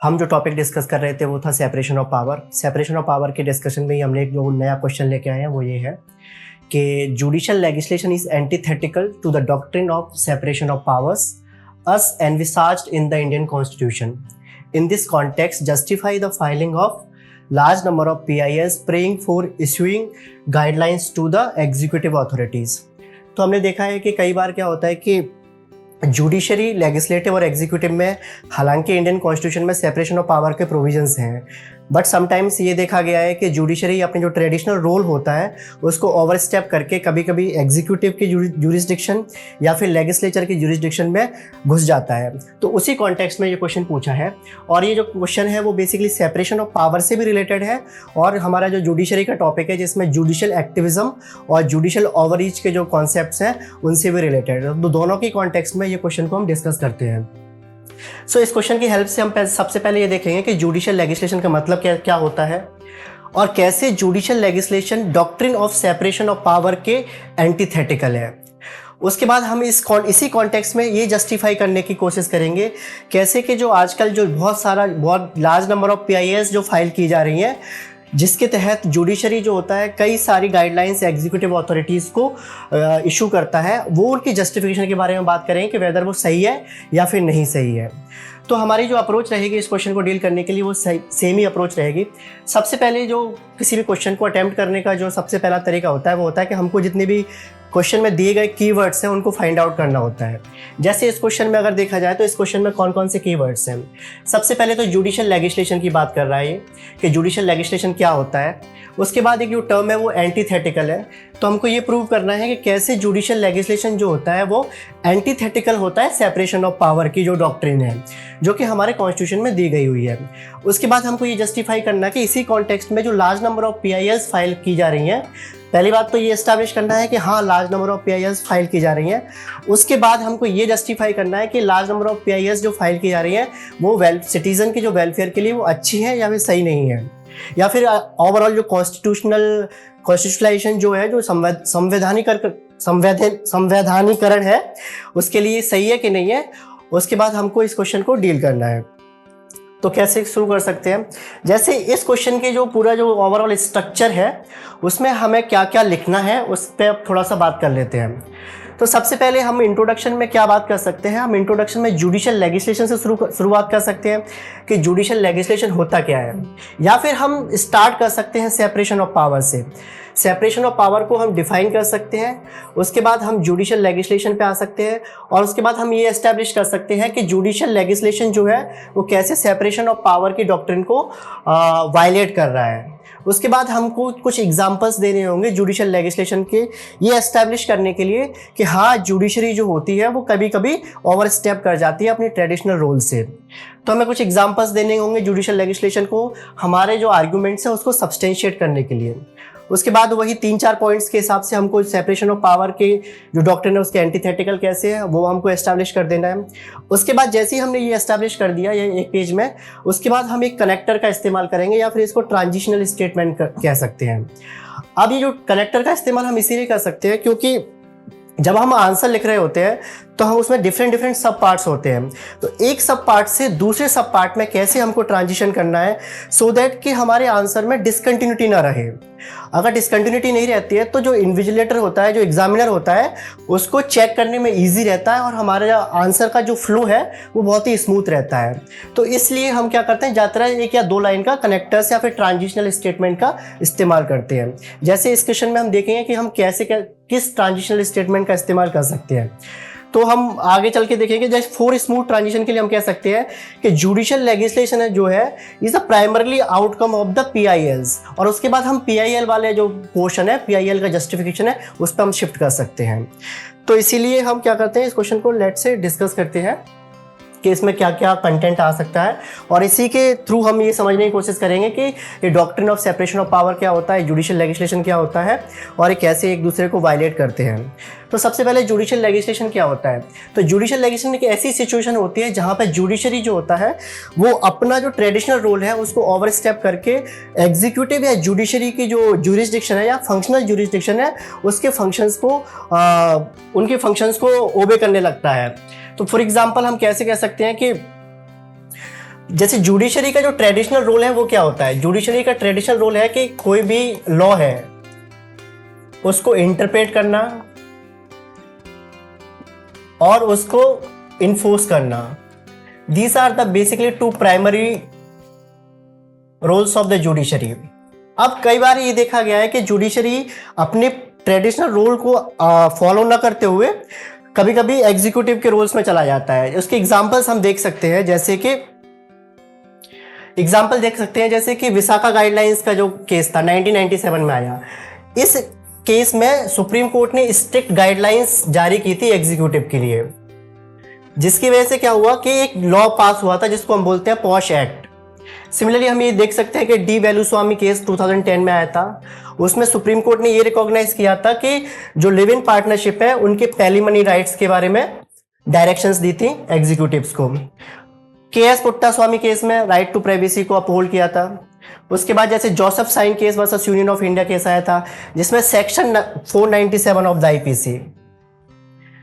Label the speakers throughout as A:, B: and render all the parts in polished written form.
A: हम जो topic discuss कर रहे थे वो था separation of power. Separation of power के डिस्कशन में ही हमने एक जो नया क्वेश्चन लेके आए हैं वो ये है कि judicial legislation is antithetical to the doctrine of separation of powers as envisaged in the Indian Constitution. In this context, justify the filing of large number of PIS praying for issuing guidelines to the executive authorities. तो हमने देखा है कि कई बार क्या होता है कि जुडिशरी, लेजिस्लेटिव और एग्जीक्यूटिव में हालांकि इंडियन कॉन्स्टिट्यूशन में सेपरेशन ऑफ पावर के प्रोविजंस हैं, बट समटाइम्स ये देखा गया है कि जुडिशरी अपने जो ट्रेडिशनल रोल होता है उसको ओवरस्टेप करके कभी कभी एग्जीक्यूटिव की जुरिस्डिक्शन या फिर लेजिस्लेचर की जुरिस्डिक्शन में घुस जाता है। तो उसी कॉन्टेक्स्ट में ये क्वेश्चन पूछा है और ये जो क्वेश्चन है वो बेसिकली सेपरेशन ऑफ पावर से भी रिलेटेड है और हमारा जो जुडिशरी का टॉपिक है जिसमें जुडिशियल एक्टिविज्म और जुडिशियल ओवररीच के जो कॉन्सेप्ट्स हैं उनसे भी रिलेटेड है। तो दोनों की कॉन्टेक्स्ट में ये क्वेश्चन को हम डिस्कस करते हैं। सो इस क्वेश्चन की हेल्प से हम सबसे पहले ये देखेंगे कि जुडिशियल लेजिस्लेशन का मतलब क्या होता है और कैसे judicial legislation doctrine of separation of power के एंटीथेटिकल है। उसके बाद हम इसी कॉन्टेक्स्ट में ये जस्टिफाई करने की कोशिश करेंगे कैसे कि जो आजकल जो बहुत लार्ज नंबर ऑफ PIS जो फाइल की जा रही हैं जिसके तहत जुडिशरी जो होता है कई सारी गाइडलाइंस एग्जीक्यूटिव अथॉरिटीज़ को इशू करता है, वो उनकी जस्टिफिकेशन के बारे में बात करेंगे कि वेदर वो सही है या फिर नहीं सही है। तो हमारी जो अप्रोच रहेगी इस क्वेश्चन को डील करने के लिए वो सेम ही अप्रोच रहेगी। सबसे पहले जो किसी भी क्वेश्चन को अटेम्प्ट करने का जो सबसे पहला तरीका होता है वो होता है कि हमको जितने भी क्वेश्चन में दिए गए कीवर्ड्स हैं उनको फाइंड आउट करना होता है। जैसे इस क्वेश्चन में अगर देखा जाए तो इस क्वेश्चन में कौन कौन से कीवर्ड्स हैं। सबसे पहले तो जुडिशियल लेजिस्लेशन की बात कर रहा है ये कि जुडिशियल लेजिस्लेशन क्या होता है। उसके बाद एक जो टर्म है वो एंटीथेटिकल है, तो हमको ये प्रूव करना है कि कैसे जुडिशियल लेजिस्लेशन जो होता है वो एंटीथेटिकल होता है सेपरेशन ऑफ पावर की जो डॉक्ट्रिन है जो कि हमारे कॉन्स्टिट्यूशन में दी गई हुई है। उसके बाद हमको ये जस्टिफाई करना कि इसी कॉन्टेक्स्ट में जो large number of PIS file की जा रही हैं, पहली बात तो ये एस्टैब्लिश करना है कि हाँ large number of PIS file की जा रही हैं। उसके बाद हमको ये जस्टिफाई करना है कि लार्ज नंबर ऑफ PIS जो फाइल की जा रही हैं वो सिटीजन के जो वेलफेयर के लिए वो अच्छी है या फिर सही नहीं है, या फिर ओवरऑल जो कॉन्स्टिट्यूशनलाइजेशन जो है जो संवैधानिकरण है उसके लिए सही है कि नहीं है। उसके बाद हमको इस क्वेश्चन को डील करना है। तो कैसे शुरू कर सकते हैं, जैसे इस क्वेश्चन के जो पूरा जो ओवरऑल स्ट्रक्चर है उसमें हमें क्या क्या लिखना है उस पर अब थोड़ा सा बात कर लेते हैं। तो सबसे पहले हम इंट्रोडक्शन में क्या बात कर सकते हैं, हम इंट्रोडक्शन में जुडिशियल लेजिस्लेशन से शुरुआत कर सकते हैं कि जुडिशियल लेजिस्लेशन होता क्या है, या फिर हम स्टार्ट कर सकते हैं सेपरेशन ऑफ पावर से। सेपरेशन ऑफ पावर को हम डिफाइन कर सकते हैं, उसके बाद हम जुडिशियल लेजिस्लेशन पे आ सकते हैं और उसके बाद हम ये एस्टैब्लिश कर सकते हैं कि जुडिशियल लेजिस्लेशन जो है वो कैसे सेपरेशन ऑफ पावर की डॉक्ट्रिन को वायलेट कर रहा है। उसके बाद हमको कुछ एग्जांपल्स देने होंगे जुडिशियल लेजिस्लेशन के ये एस्टैब्लिश करने के लिए कि हाँ जुडिशरी जो होती है वो कभी कभी ओवरस्टेप कर जाती है अपनी ट्रेडिशनल रोल से। तो हमें कुछ एग्जांपल्स देने होंगे जुडिशियल लेजिस्लेशन को हमारे जो आर्ग्यूमेंट्स हैं उसको सब्सटेंशिएट करने के लिए। उसके बाद वही 3-4 पॉइंट्स के हिसाब से हमको सेपरेशन ऑफ पावर के जो डॉक्ट्रिन है उसके एंटीथेटिकल कैसे है वो हमको एस्टैब्लिश कर देना है। उसके बाद जैसे ही हमने ये एस्टैब्लिश कर दिया ये एक पेज में, उसके बाद हम एक कनेक्टर का इस्तेमाल करेंगे या फिर इसको ट्रांजिशनल स्टेटमेंट कह सकते हैं। अब ये जो कनेक्टर का इस्तेमाल हम इसीलिए कर सकते हैं क्योंकि जब हम आंसर लिख रहे होते हैं तो हम उसमें डिफरेंट सब पार्ट्स होते हैं, तो एक सब पार्ट से दूसरे सब पार्ट में कैसे हमको ट्रांजिशन करना है सो दैट कि हमारे आंसर में डिसकंटिन्यूटी ना रहे। अगर डिसकंटिन्यूटी नहीं रहती है तो जो इन्विजिलेटर होता है, जो एग्जामिनर होता है, उसको चेक करने में ईजी रहता है और हमारा आंसर का जो फ्लो है वो बहुत ही स्मूथ रहता है। तो इसलिए हम क्या करते हैं, ज़्यादातर 1 या 2 लाइन का कनेक्टर्स या फिर ट्रांजिशनल स्टेटमेंट का इस्तेमाल करते हैं। जैसे इस क्वेश्चन में हम देखेंगे कि हम किस ट्रांजिशनल स्टेटमेंट का इस्तेमाल कर सकते हैं। तो हम आगे चल के देखेंगे जैसे फॉर स्मूथ ट्रांजिशन के लिए हम कह सकते हैं कि जुडिशियल लेजिस्लेशन है जो है is a primarily outcome of the PILs, और उसके बाद हम PIL वाले जो पोर्शन है PIL का जस्टिफिकेशन है उस पर हम शिफ्ट कर सकते हैं। तो इसीलिए हम क्या करते हैं इस क्वेश्चन को लेट से डिस्कस करते हैं कि इसमें क्या क्या कंटेंट आ सकता है और इसी के थ्रू हम ये समझने की कोशिश करेंगे कि ये doctrine of separation of power क्या होता है, जुडिशियल लेजिस्लेशन क्या होता है और ये कैसे एक दूसरे को वायलेट करते हैं। तो सबसे पहले जुडिशियल लेजिस्लेशन क्या होता है, तो जुडिशियल लेजिस्लेशन एक ऐसी सिचुएशन होती है जहाँ पर जुडिशरी जो होता है वो अपना जो ट्रेडिशनल रोल है उसको ओवरस्टेप करके एग्जीक्यूटिव या जुडिशरी की जो जुरिस्डिक्शन है या फंक्शनल जुरिस्डिक्शन है उसके फंक्शंस को उनके फंक्शंस को ओबे करने लगता है। तो फॉर एग्जांपल हम कैसे कह सकते हैं कि जैसे जुडिशरी का जो ट्रेडिशनल रोल है वो क्या होता है, जुडिशरी का ट्रेडिशनल रोल है कि कोई भी लॉ है उसको इंटरप्रेट करना और उसको इन्फोर्स करना। These are the basically two primary roles of the judiciary. अब कई बार ये देखा गया है कि जुडिशरी अपने ट्रेडिशनल रोल को फॉलो ना करते हुए कभी कभी एग्जीक्यूटिव के रोल्स में चला जाता है। उसके एग्जांपल्स हम देख सकते हैं, जैसे कि विसाखा गाइडलाइंस का जो केस था 1997 में आया। इस केस में सुप्रीम कोर्ट ने स्ट्रिक्ट गाइडलाइंस जारी की थी एग्जीक्यूटिव के लिए, जिसकी वजह से क्या हुआ कि एक लॉ पास हुआ था जिसको हम बोलते हैं पॉश एक्ट। सिमिलरली हम ये देख सकते हैं कि डी वेलुस्वामी केस 2010 में आया था। उसमें सुप्रीम कोर्ट ने ये रिकॉग्नाइज किया था कि जो लिव इन पार्टनरशिप है उनके पैलिमनी राइट्स के बारे में डायरेक्शंस दी थी एग्जीक्यूटिव्स को। केएस पुट्टास्वामी केस में राइट टू प्राइवेसी को अपहोल्ड किया था। उसके बाद जैसे Joseph Shine case versus Union of India case आया था, जिसमें सेक्शन 497 ऑफ द आईपीसी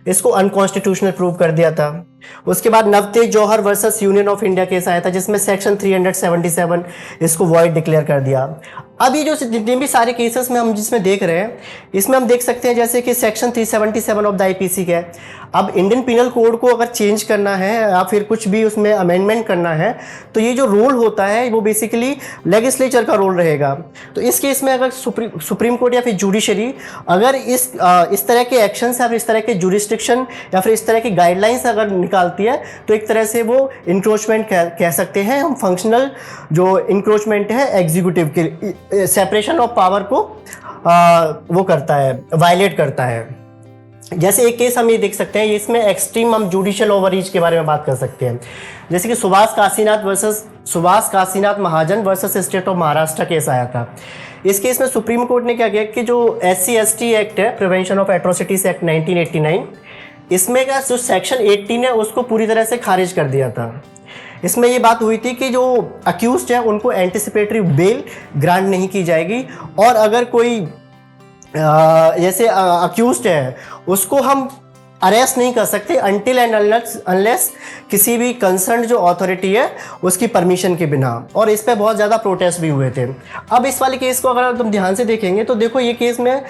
A: इसको अनकॉन्स्टिट्यूशनल प्रूव कर दिया था। उसके बाद Navtej Johar versus Union of India case आया था, जिसमें सेक्शन 377 इसको वॉइड डिक्लेयर कर दिया। अब ये जो जितने भी सारे केसेस में हम जिसमें देख रहे हैं, इसमें हम देख सकते हैं जैसे कि सेक्शन 377 ऑफ द आईपीसी का है। अब इंडियन पिनल कोड को अगर चेंज करना है या फिर कुछ भी उसमें अमेंडमेंट करना है, तो ये जो रोल होता है वो बेसिकली लेजिस्लेचर का रोल रहेगा। तो इस केस में अगर सुप्रीम कोर्ट या फिर जुडिशरी अगर इस तरह के एक्शंस या फिर इस तरह के जुरिस्डिक्शन या फिर इस तरह की गाइडलाइंस अगर निकालती है, तो एक तरह से वो इंक्रोचमेंट कह सकते हैं हम। फंक्शनल जो इंक्रोचमेंट है एग्जीक्यूटिव के सेपरेशन ऑफ पावर को वो करता है, वायलेट करता है। जैसे एक केस हम ये देख सकते हैं, इसमें एक्सट्रीम हम जुडिशियल ओवररीच के बारे में बात कर सकते हैं। जैसे कि Subhash Kashinath Mahajan versus State of Maharashtra case आया था। इस केस में सुप्रीम कोर्ट ने क्या किया कि जो SC/ST एक्ट है, प्रिवेंशन ऑफ एट्रोसिटीज एक्ट 1989, इसमें का जो सेक्शन 18 है उसको पूरी तरह से खारिज कर दिया था। इसमें ये बात हुई थी कि जो अक्यूज्ड है उनको एंटिसिपेटरी बेल ग्रांट नहीं की जाएगी, और अगर कोई जैसे अक्यूज्ड है उसको हम अरेस्ट नहीं कर सकते अनटिल एंड अनलेस किसी भी कंसर्न जो अथॉरिटी है उसकी परमिशन के बिना। और इस पे बहुत ज़्यादा प्रोटेस्ट भी हुए थे। अब इस वाले केस को अगर तुम ध्यान से देखेंगे तो देखो, ये केस में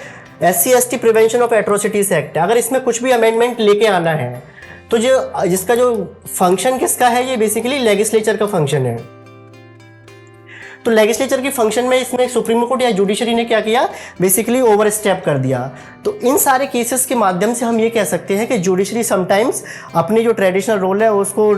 A: SC/ST prevention of atrocities act है। अगर इसमें कुछ भी अमेंडमेंट लेके आना है तो जिसका जो फंक्शन किसका है, ये बेसिकली लेजिस्लेचर का फंक्शन है। तो लेजिस्लेचर के फंक्शन में इसमें सुप्रीम कोर्ट या जुडिशरी ने क्या किया, बेसिकली ओवर स्टेप कर दिया। तो इन सारे केसेस के माध्यम से हम ये कह सकते हैं कि जुडिशरी समटाइम्स अपने जो ट्रेडिशनल रोल है उसको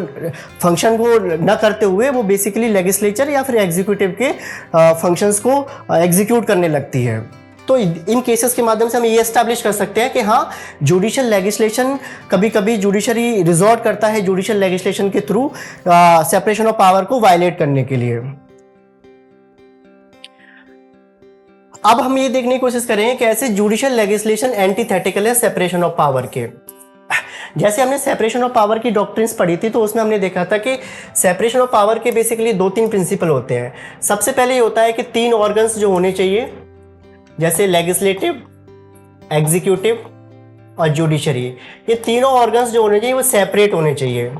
A: फंक्शन को न करते हुए वो बेसिकली लेजिस्लेचर या फिर एग्जीक्यूटिव के फंक्शंस को एग्जीक्यूट करने लगती है। तो इन केसेस के माध्यम से हम ये एस्टैब्लिश कर सकते हैं कि हाँ, जुडिशियल लेजिस्लेशन कभी कभी जुडिशरी रिजॉर्ट करता है जुडिशियल लेजिस्लेशन के थ्रू सेपरेशन ऑफ पावर को वायलेट करने के लिए। अब हम ये देखने की कोशिश करेंगे कि ऐसे जुडिशियल लेजिस्लेशन एंटीथेटिकल है सेपरेशन ऑफ पावर के। जैसे हमने सेपरेशन ऑफ पावर की डॉक्ट्रिन्स पढ़ी थी, तो उसमें हमने देखा था कि सेपरेशन ऑफ पावर के बेसिकली 2-3 प्रिंसिपल होते हैं। सबसे पहले ये होता है कि 3 ऑर्गन्स जो होने चाहिए, जैसे लेजिस्लेटिव, एग्जीक्यूटिव और जुडिशरी, ये तीनों ऑर्गन्स जो होने चाहिए वो सेपरेट होने चाहिए।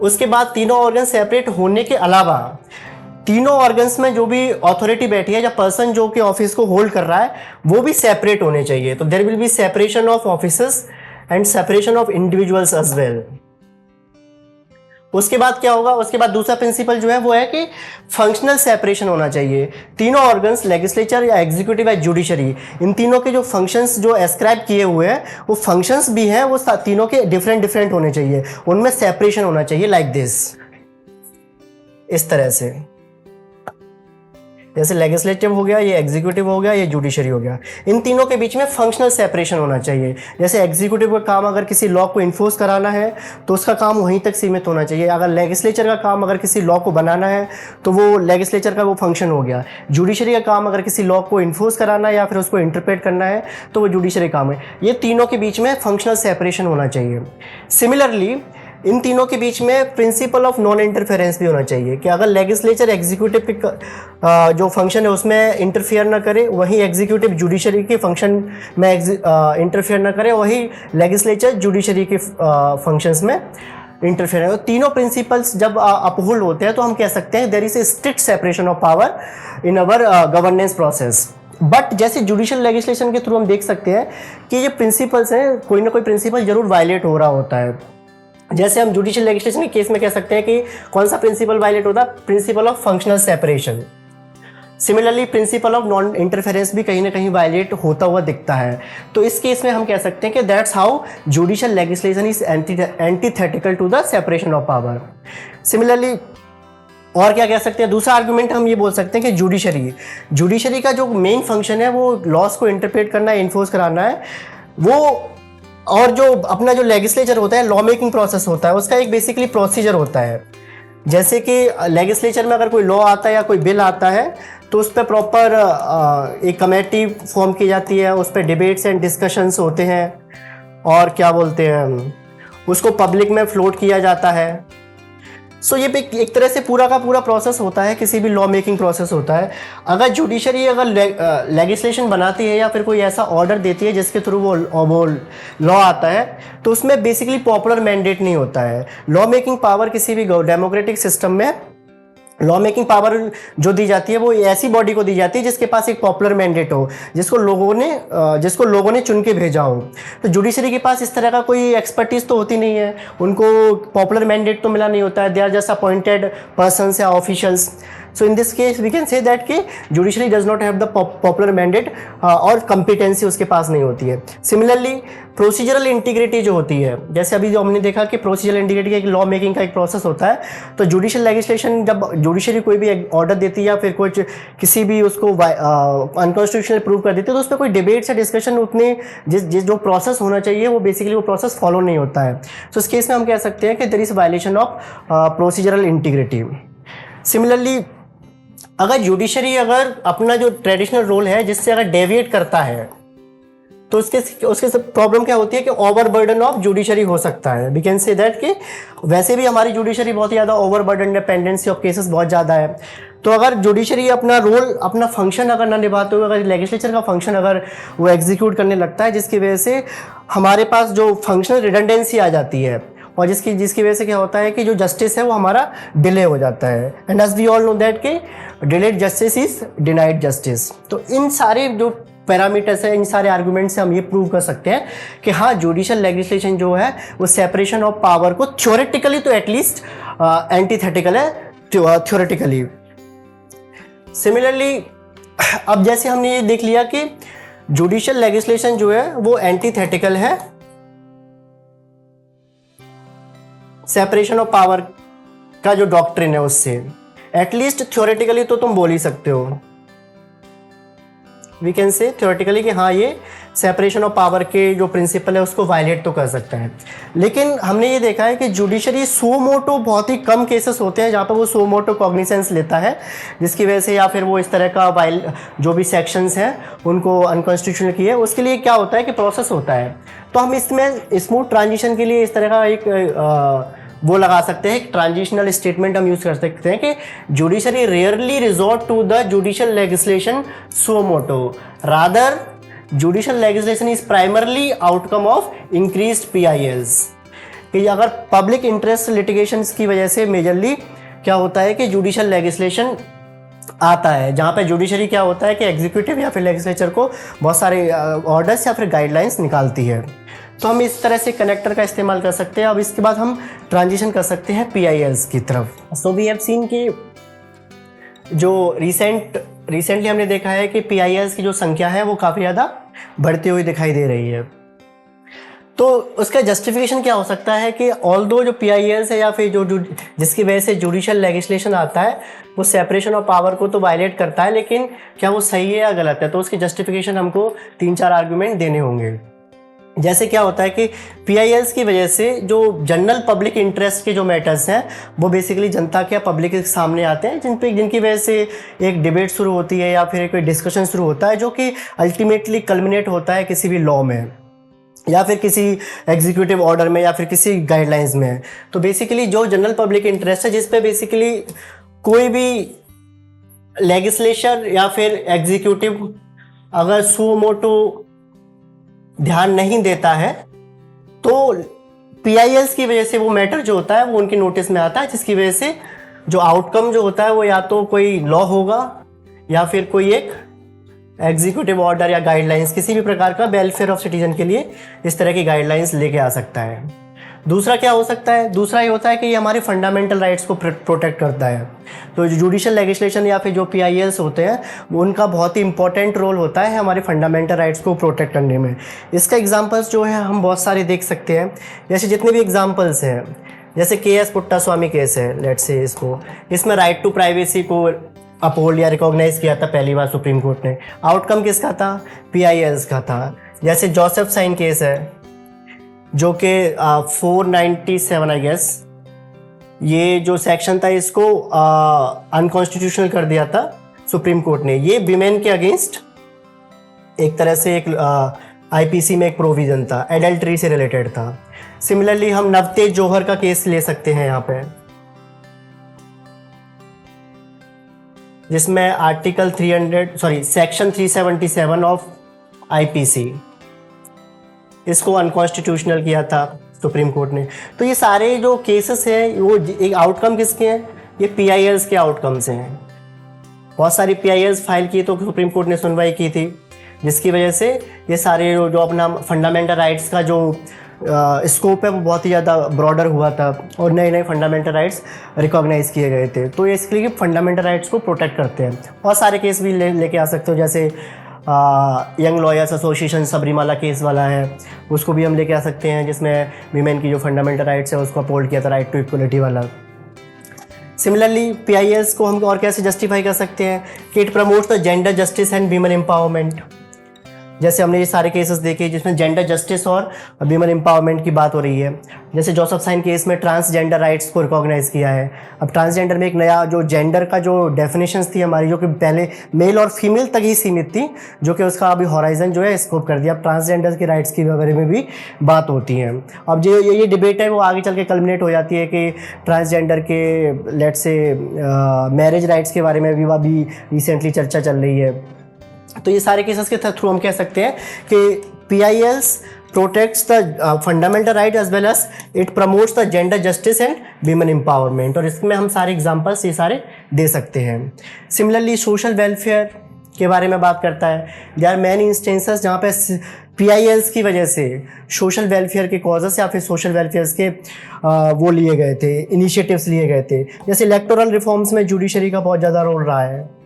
A: उसके बाद तीनों ऑर्गन सेपरेट होने के अलावा तीनों ऑर्गन्स में जो भी अथॉरिटी बैठी है या पर्सन जो कि ऑफिस को होल्ड कर रहा है वो भी सेपरेट होने चाहिए। तो there will be separation of officers and separation of individuals as well. उसके बाद क्या होगा, उसके बाद दूसरा प्रिंसिपल जो है वो है कि फंक्शनल सेपरेशन होना चाहिए। तीनों ऑर्गन्स, लेजिस्लेचर या एग्जीक्यूटिव या जुडिशरी, इन तीनों के जो फंक्शंस जो एस्क्राइब किए हुए हैं वो फंक्शंस भी हैं, वो तीनों के डिफरेंट होने चाहिए, उनमें सेपरेशन होना चाहिए लाइक दिस, इस तरह से। जैसे लेजिस्लेटिव हो गया, ये एग्जीक्यूटिव हो गया, ये जुडिशरी हो गया, इन तीनों के बीच में फंक्शनल सेपरेशन होना चाहिए। जैसे एग्जीक्यूटिव का काम अगर किसी लॉ को इन्फोर्स कराना है तो उसका काम वहीं तक सीमित होना चाहिए। अगर लेजिस्लेचर का काम अगर किसी लॉ को बनाना है तो वो लेजिस्लेचर का वो फंक्शन हो गया। जुडिशरी का काम अगर किसी लॉ को इन्फोर्स कराना है या फिर उसको इंटरप्रेट करना है तो वो जुडिशरी काम है। ये तीनों के बीच में फंक्शनल सेपरेशन होना चाहिए। सिमिलरली इन तीनों के बीच में प्रिंसिपल ऑफ नॉन इंटरफेरेंस भी होना चाहिए कि अगर लेजिस्लेचर एग्जीक्यूटिव जो फंक्शन है उसमें इंटरफियर ना करे, वही एग्जीक्यूटिव जुडिशरी के फंक्शन में इंटरफियर ना करे, वही लेजिस्लेचर जुडिशरी के फंक्शंस में इंटरफेरेंस, तीनों प्रिंसिपल्स जब अपहोल्ड होते हैं तो हम कह सकते हैं there is a strict separation of power in our governance process. But जैसे जुडिशियल लेजिस्लेशन के थ्रू हम देख सकते हैं कि ये प्रिंसिपल्स हैं, कोई ना कोई प्रिंसिपल जरूर वायलेट हो रहा होता है। जैसे हम जुडिशियल लेजिस्लेशन के केस में कह सकते हैं कि कौन सा प्रिंसिपल वायलेट होता है, principle of functional separation. Similarly principle of non interference भी कहीं ना कहीं वायलेट होता हुआ दिखता है। तो इस केस में हम कह सकते हैं कि that's how judicial legislation is antithetical to the separation of power. Similarly और क्या कह सकते हैं, दूसरा आर्गुमेंट हम ये बोल सकते हैं कि जुडिशरी का जो मेन फंक्शन है वो लॉस को इंटरप्रेट करना है, इन्फोर्स कराना है वो, और जो अपना जो लेजिस्लेचर होता है, लॉ मेकिंग प्रोसेस होता है, उसका एक बेसिकली प्रोसीजर होता है। जैसे कि लेजिस्लेचर में अगर कोई लॉ आता है या कोई बिल आता है तो उस पर प्रॉपर एक कमेटी फॉर्म की जाती है, उस पर डिबेट्स एंड डिस्कशंस होते हैं, और क्या बोलते हैं उसको पब्लिक में फ्लोट किया जाता है। सो ये एक तरह से पूरा का पूरा प्रोसेस होता है, किसी भी लॉ मेकिंग प्रोसेस होता है। अगर जुडिशरी अगर लेजिस्लेशन बनाती है या फिर कोई ऐसा ऑर्डर देती है जिसके थ्रू वो लॉ आता है, तो उसमें बेसिकली पॉपुलर मैंडेट नहीं होता है। लॉ मेकिंग पावर किसी भी डेमोक्रेटिक सिस्टम में लॉ मेकिंग पावर जो दी जाती है वो ऐसी बॉडी को दी जाती है जिसके पास एक पॉपुलर मैंडेट हो, जिसको लोगों ने चुन के भेजा हो। तो जुडिशरी के पास इस तरह का कोई एक्सपर्टीज तो होती नहीं है, उनको पॉपुलर मैंडेट तो मिला नहीं होता है, they are just appointed persons या officials. So in this case we can say that कि judiciary does not have the popular mandate और कंपिटेंसी उसके पास नहीं होती है। सिमिलरली प्रोसीजरल इंटीग्रिटी जो होती है, जैसे अभी जो हमने देखा कि प्रोसीजरल इंटीग्रिटी का एक लॉ मेकिंग का एक प्रोसेस होता है, तो जुडिशियल लेजिस्लेशन जब जुडिशरी कोई भी ऑर्डर देती है या फिर कुछ किसी भी उसको अनकॉन्स्टिट्यूशनल प्रूव कर देती है, तो उस पर कोई डिबेट्स या डिस्कशन उतने जिस जो प्रोसेस होना चाहिए वो बेसिकली वो प्रोसेस फॉलो नहीं होता है। तो इस केस में हम कह सकते हैं कि there is violation of procedural integrity. Similarly अगर जुडिशरी अगर अपना जो ट्रेडिशनल रोल है जिससे अगर डेविएट करता है तो उसके प्रॉब्लम क्या होती है कि ओवरबर्डन ऑफ जुडिशरी हो सकता है। वी कैन से दैट कि वैसे भी हमारी जुडिशरी बहुत ज़्यादा ओवरबर्डन, डिपेंडेंसी ऑफ केसेस बहुत ज़्यादा है। तो अगर जुडिशरी अपना रोल, अपना फंक्शन अगर ना निभाते हुए अगर लेजिस्लेचर का फंक्शन अगर वो एग्जीक्यूट करने लगता है, जिसकी वजह से हमारे पास जो फंक्शनल रिडंडेंसी आ जाती है, और जिसकी वजह से क्या होता है कि जो जस्टिस है वो हमारा डिले हो जाता है। And as we all know that कि delayed justice is denied justice. तो इन सारे जो पैरामीटर्स है, इन सारे आर्गुमेंट से हम ये प्रूव कर सकते हैं कि हाँ, जुडिशियल लेजिस्लेशन जो है वो सेपरेशन ऑफ पावर को थ्योरेटिकली तो एटलीस्ट एंटीथेटिकल है, थ्योरेटिकली। सिमिलरली अब जैसे हमने ये देख लिया कि जुडिशियल लेजिस्लेशन जो है वो एंटीथेटिकल है सेपरेशन ऑफ पावर का जो डॉक्ट्रिन है उससे, एटलीस्ट थ्योरेटिकली तो तुम बोल ही सकते हो। वी कैन से थ्योरेटिकली कि हाँ, ये सेपरेशन ऑफ पावर के जो प्रिंसिपल है उसको वायलेट तो कर सकता है। लेकिन हमने ये देखा है कि जुडिशरी सो मोटो बहुत ही कम केसेस होते हैं जहाँ पर वो सो मोटो कॉग्निसेंस लेता है, जिसकी वजह से या फिर वो इस तरह का जो भी सेक्शंस हैं उनको अनकॉन्स्टिट्यूशनल किए, उसके लिए क्या होता है कि प्रोसेस होता है। तो हम इसमें स्मूथ ट्रांजिशन के लिए इस तरह का एक वो लगा सकते हैं, ट्रांजिशनल स्टेटमेंट हम यूज कर सकते हैं कि judiciary rarely resort to the judicial legislation suo motu, rather judicial legislation is primarily outcome of increased PILs। कि अगर पब्लिक इंटरेस्ट लिटिगेशंस की वजह से मेजरली क्या होता है कि जुडिशियल लेजिस्लेशन आता है, जहाँ पे जुडिशरी क्या होता है कि एग्जीक्यूटिव या फिर लेजिस्लेचर को बहुत सारे ऑर्डर्स या फिर गाइडलाइंस निकालती है। तो हम इस तरह से कनेक्टर का इस्तेमाल कर सकते हैं। अब इसके बाद हम ट्रांजिशन कर सकते हैं PILs की तरफ। सो वी हैव सीन कि जो रिसेंटली हमने देखा है कि PILs की जो संख्या है वो काफ़ी ज़्यादा बढ़ती हुई दिखाई दे रही है। तो उसका जस्टिफिकेशन क्या हो सकता है कि ऑल्दो जो PILs है या फिर जो जिसकी वजह से जुडिशियल लेजिस्लेशन आता है वो सेपरेशन ऑफ पावर को तो वायलेट करता है, लेकिन क्या वो सही है या गलत है, तो उसकी जस्टिफिकेशन हमको 3-4 आर्गुमेंट देने होंगे। जैसे क्या होता है कि PILs की वजह से जो जनरल पब्लिक इंटरेस्ट के जो मैटर्स हैं वो बेसिकली जनता के पब्लिक के सामने आते हैं, जिनकी वजह से एक डिबेट शुरू होती है या फिर कोई डिस्कशन शुरू होता है जो कि अल्टीमेटली कल्मिनेट होता है किसी भी लॉ में या फिर किसी एग्जीक्यूटिव ऑर्डर में या फिर किसी गाइडलाइंस में। तो बेसिकली जो जनरल पब्लिक इंटरेस्ट है जिस पे बेसिकली कोई भी लेजिस्लेचर या फिर एग्जीक्यूटिव अगर सो मोटो ध्यान नहीं देता है तो PILs की वजह से वो मैटर जो होता है वो उनके नोटिस में आता है, जिसकी वजह से जो आउटकम जो होता है वो या तो कोई लॉ होगा या फिर कोई एक एग्जीक्यूटिव ऑर्डर या गाइडलाइंस, किसी भी प्रकार का वेलफेयर ऑफ सिटीजन के लिए इस तरह की गाइडलाइंस लेके आ सकता है। दूसरा क्या हो सकता है, दूसरा ये होता है कि ये हमारे फंडामेंटल राइट्स को प्रोटेक्ट करता है। तो जो जुडिशियल लेजिस्लेशन या फिर जो PILs होते हैं उनका बहुत ही इंपॉर्टेंट रोल होता है हमारे फंडामेंटल राइट्स को प्रोटेक्ट करने में। इसका एग्जांपल्स जो है हम बहुत सारे देख सकते हैं, जैसे जितने भी एग्जांपल्स हैं, जैसे KS पुट्टास्वामी केस है, लेट्स से इसको, इसमें राइट टू प्राइवेसी को अपहोल्ड या रिकॉग्नाइज किया था पहली बार सुप्रीम कोर्ट ने। आउटकम किसका था, PILs का था। जैसे जोसेफ साइन केस है जो कि 497 आई गेस, ये जो सेक्शन था इसको अनकॉन्स्टिट्यूशनल कर दिया था सुप्रीम कोर्ट ने। ये विमेन के अगेंस्ट एक तरह से एक IPC में एक प्रोविजन था, एडल्ट्री से रिलेटेड था। सिमिलरली हम नवतेज जौहर का केस ले सकते हैं यहाँ पे, जिसमें सेक्शन 377 ऑफ IPC इसको अनकॉन्स्टिट्यूशनल किया था सुप्रीम कोर्ट ने। तो ये सारे जो केसेस हैं वो एक आउटकम किसके हैं, ये PILs के आउटकम्स हैं। बहुत सारी PILs फाइल की तो सुप्रीम कोर्ट ने सुनवाई की थी, जिसकी वजह से ये सारे जो अपना फंडामेंटल राइट्स का जो स्कोप है वो बहुत ही ज़्यादा ब्रॉडर हुआ था और नए नए फंडामेंटल राइट्स रिकॉग्नाइज किए गए थे। तो ये इसके लिए फंडामेंटल राइट्स को प्रोटेक्ट करते हैं। और सारे केस भी लेके आ सकते हो, जैसे young lawyers association Sabarimala case वाला है, उसको भी हम लेके आ सकते हैं, जिसमें वीमेन की जो फंडामेंटल राइट्स है उसको अपहोल्ड किया था, राइट टू इक्वलिटी वाला। सिमिलरली PILs को हम और कैसे जस्टिफाई कर सकते हैं कि it promotes the gender justice and women empowerment. जैसे हमने ये सारे केसेस देखे जिसमें जेंडर जस्टिस और वीमेन एम्पावरमेंट की बात हो रही है। जैसे जोसेफ साइन केस में ट्रांसजेंडर राइट्स को रिकॉग्नाइज किया है। अब ट्रांसजेंडर में एक नया जो जेंडर का जो डेफिनेशंस थी हमारी, जो कि पहले मेल और फीमेल तक ही सीमित थी, जो कि उसका अभी हॉराइजन जो है स्कोप कर दिया। अब ट्रांसजेंडर की राइट्स के बारे में भी बात होती है। अब जो ये डिबेट है वो आगे चल के कल्मिनेट हो जाती है कि ट्रांसजेंडर के लेट्स से मैरिज राइट्स के बारे में भी अभी रिसेंटली चर्चा चल रही है। तो ये सारे केसेस के थ्रू हम कह सकते हैं कि PILs protects the fundamental right as well as it promotes the gender justice and women empowerment. और इसमें हम सारे एग्जांपल्स ये सारे दे सकते हैं। सिमिलरली सोशल वेलफेयर के बारे में बात करता है। देयर आर मैनी इंस्टेंसेस जहाँ पे PILs की वजह से सोशल वेलफेयर के कॉजेस या फिर सोशल वेलफेयर्स के वो लिए गए थे, इनिशिएटिव्स लिए गए थे। जैसे इलेक्टोरल रिफॉर्म्स में जुडिशरी का बहुत ज़्यादा रोल रहा है।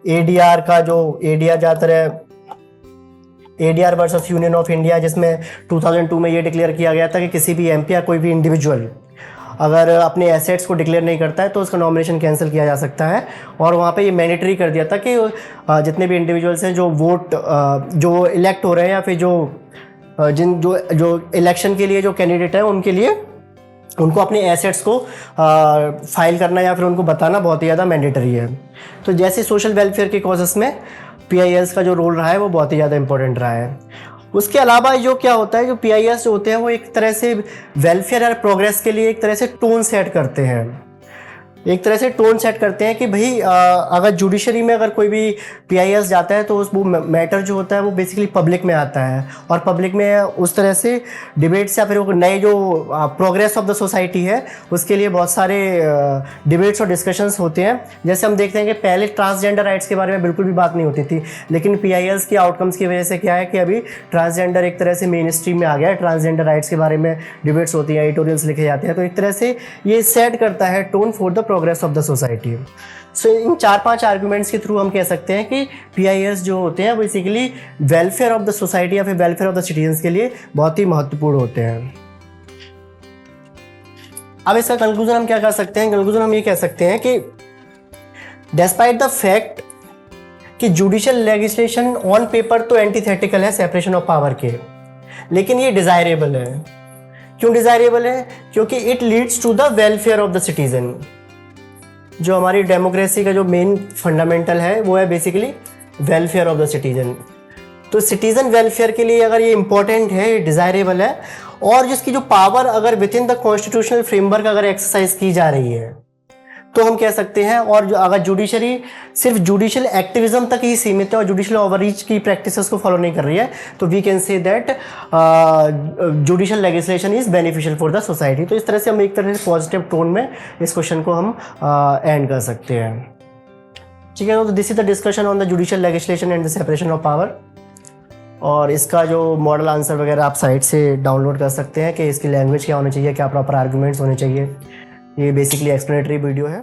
A: ADR का जो ADR ज़्यादातर है ADR versus Union of India, जिसमें 2002 में ये डिक्लेयर किया गया था कि किसी भी MP या कोई भी इंडिविजुअल अगर अपने एसेट्स को डिक्लेयर नहीं करता है तो उसका नॉमिनेशन कैंसिल किया जा सकता है। और वहाँ पे ये मैंडेटरी कर दिया था कि जितने भी इंडिविजुअल्स हैं जो वोट जो इलेक्ट हो रहे हैं या फिर जो इलेक्शन के लिए जो कैंडिडेट है उनके लिए उनको अपने एसेट्स को फाइल करना या फिर उनको बताना बहुत ही ज़्यादा मैंडेटरी है। तो जैसे सोशल वेलफेयर के कॉजेस में PILs का जो रोल रहा है वो बहुत ही ज़्यादा इंपॉर्टेंट रहा है। उसके अलावा जो क्या होता है, जो PILs जो होते हैं वो एक तरह से वेलफेयर और प्रोग्रेस के लिए एक तरह से टोन सेट करते हैं। एक तरह से टोन सेट करते हैं कि भाई अगर जुडिशरी में अगर कोई भी PILs जाता है तो उस वो मैटर जो होता है वो बेसिकली पब्लिक में आता है और पब्लिक में उस तरह से डिबेट्स या फिर वो नए जो प्रोग्रेस ऑफ द सोसाइटी है उसके लिए बहुत सारे डिबेट्स और डिस्कशंस होते हैं। जैसे हम देखते हैं कि पहले ट्रांसजेंडर राइट्स के बारे में बिल्कुल भी बात नहीं होती थी, लेकिन PILs के आउटकम्स की वजह से क्या है कि अभी ट्रांसजेंडर एक तरह से मेन स्ट्रीम में आ गया है। ट्रांसजेंडर राइट्स के बारे में डिबेट्स होती हैं, एडिटोरियल्स लिखे जाते हैं। तो एक तरह से ये सेट करता है tone for the progress of the society. So in 4-5 arguments के थ्रू हम कह सकते हैं कि PILs जो होते हैं basically welfare of the society या फिर वेलफेयर ऑफ द सिटीजन्स के लिए बहुत ही महत्वपूर्ण होते हैं। अब इसका कंक्लूजन हम क्या कर सकते हैं? कंक्लूजन हम ये कह सकते हैं कि डिस्पाइट द फैक्ट कि जुडिशियल लेजिस्लेशन ऑन पेपर तो एंटीथेटिकल है सेपरेशन ऑफ पावर के, लेकिन ये डिजायरेबल है। क्यों डिजायरेबल है? क्योंकि it leads to the welfare of the citizen. जो हमारी डेमोक्रेसी का जो मेन फंडामेंटल है वो है basically welfare of the citizen. तो सिटीजन वेलफेयर के लिए अगर ये इंपॉर्टेंट है, डिजायरेबल है, और जिसकी जो पावर अगर with in the constitutional framework अगर एक्सरसाइज की जा रही है तो हम कह सकते हैं, और जो अगर जुडिशरी सिर्फ जुडिशियल एक्टिविज्म तक ही सीमित है और जुडिशियल ओवररीच की प्रैक्टिसेस को फॉलो नहीं कर रही है, तो we can say that judicial legislation is beneficial for the society. तो इस तरह से हम एक तरह से पॉजिटिव टोन में इस क्वेश्चन को हम एंड कर सकते हैं। ठीक है, तो this is the discussion on the judicial legislation and the separation of power. और इसका जो मॉडल आंसर वगैरह आप साइट से डाउनलोड कर सकते हैं कि इसकी लैंग्वेज क्या होनी चाहिए, क्या प्रॉपर आर्गूमेंट्स होने चाहिए। ये बेसिकली एक्सप्लेनेटरी वीडियो है।